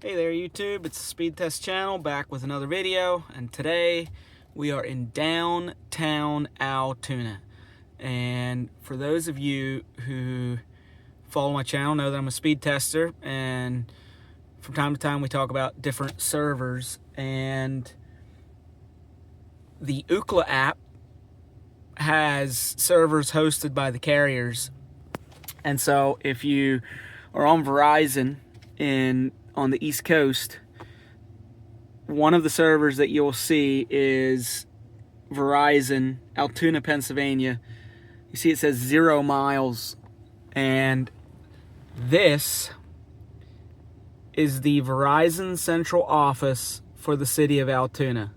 Hey there YouTube, it's the Speed Test channel back with another video, and today we are in downtown Altoona. And for those of you who follow my channel know that I'm a speed tester, and from time to time we talk about different servers, and the Ookla app has servers hosted by the carriers. And so if you are on Verizon on the East Coast, one of the servers that you'll see is Verizon, Altoona, Pennsylvania. You see it says 0 miles, and this is the Verizon central office for the city of Altoona.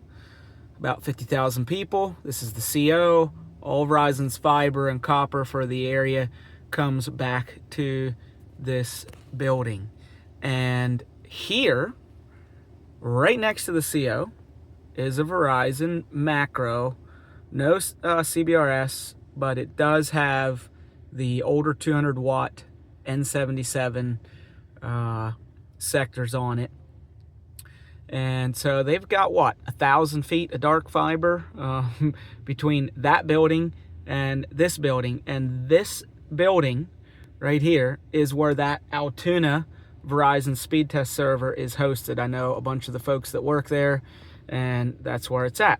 About 50,000 people. This is the CO. All Verizon's fiber and copper for the area comes back to this building. And here, right next to the CO, is a Verizon macro. No CBRS, but it does have the older 200 watt N75 sectors on it. And so they've got, what, 1,000 feet of dark fiber between that building and this building. And this building right here is where that Altoona Verizon speed test server is hosted. I know a bunch of the folks that work there, and that's where it's at.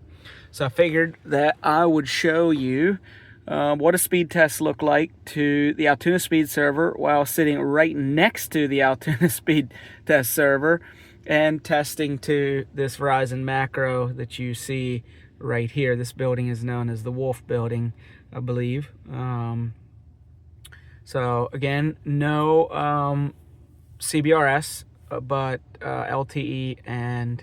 So I figured that I would show you what a speed test looked like to the Altoona speed server while sitting right next to the Altoona speed test server and testing to this Verizon macro that you see right here. This building is known as the Wolf Building, I believe. So again, no CBRS, but LTE and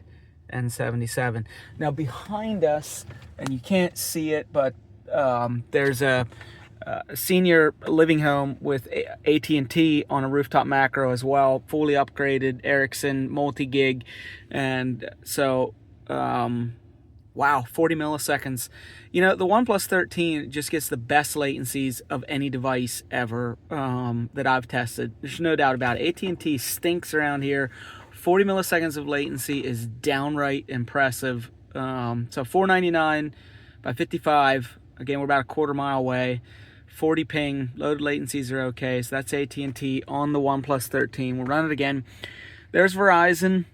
N75. Now behind us, and you can't see it, but there's a senior living home with AT&T on a rooftop macro as well, fully upgraded Ericsson multi-gig. And so wow, 40 milliseconds. You know, the OnePlus 13 just gets the best latencies of any device ever that I've tested. There's no doubt about it. AT&T stinks around here. 40 milliseconds of latency is downright impressive. So $4.99 by 55. Again, we're about a quarter mile away. 40 ping, loaded latencies are okay. So that's AT&T on the OnePlus 13. We'll run it again. There's Verizon.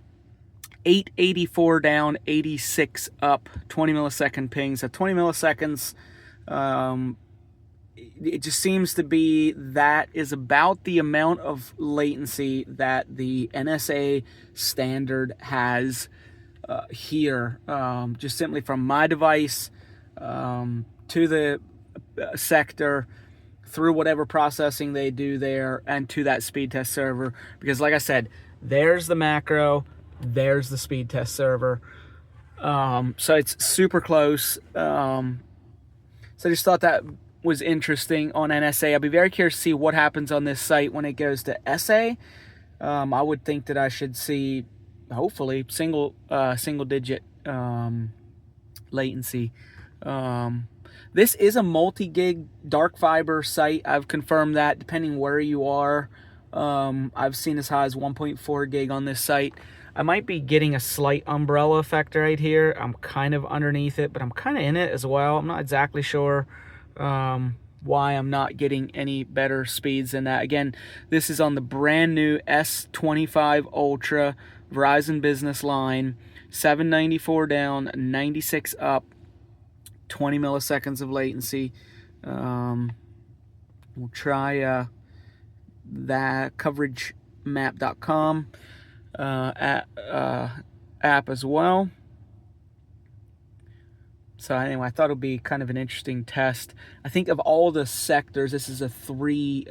884 down, 86 up, 20 millisecond pings. At 20 milliseconds, it just seems to be that is about the amount of latency that the NSA standard has here. Just simply from my device to the sector, through whatever processing they do there, and to that speed test server. Because like I said, there's the macro, there's the speed test server. So it's super close. So I just thought that was interesting on NSA. I'll be very curious to see what happens on this site when it goes to SA. I would think that I should see, hopefully, single digit latency. This is a multi-gig dark fiber site. I've confirmed that depending where you are. I've seen as high as 1.4 gig on this site. I might be getting a slight umbrella effect right here. I'm kind of underneath it, but I'm kind of in it as well. I'm not exactly sure why I'm not getting any better speeds than that. Again, this is on the brand new S25 Ultra Verizon business line. 794 down, 96 up, 20 milliseconds of latency. We'll try that coveragemap.com app as well. So anyway, I thought it would be kind of an interesting test. I think of all the sectors, this is a 3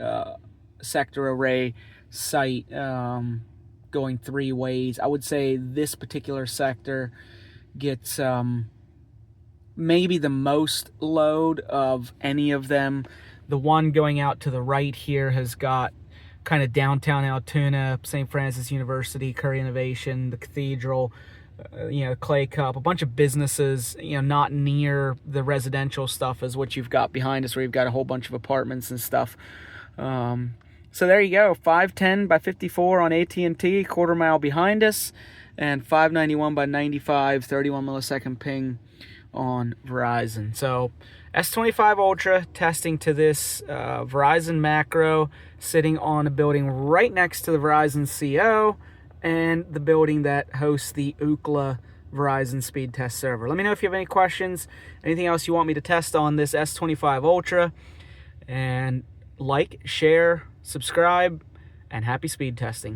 sector array site going 3 ways. I would say this particular sector gets maybe the most load of any of them. The one going out to the right here has got kind of downtown Altoona, St. Francis University, Curry Innovation, the Cathedral, Clay Cup, a bunch of businesses, not near the residential stuff as what you've got behind us, where you've got a whole bunch of apartments and stuff. So there you go, 510 by 54 on AT&T, quarter mile behind us, and 591 by 95, 31 millisecond ping on Verizon. So S25 Ultra testing to this Verizon macro, sitting on a building right next to the Verizon CO and the building that hosts the ookla Verizon speed test server. Let me know if you have any questions, anything else you want me to test on this S25 Ultra, and like, share, subscribe, and happy speed testing.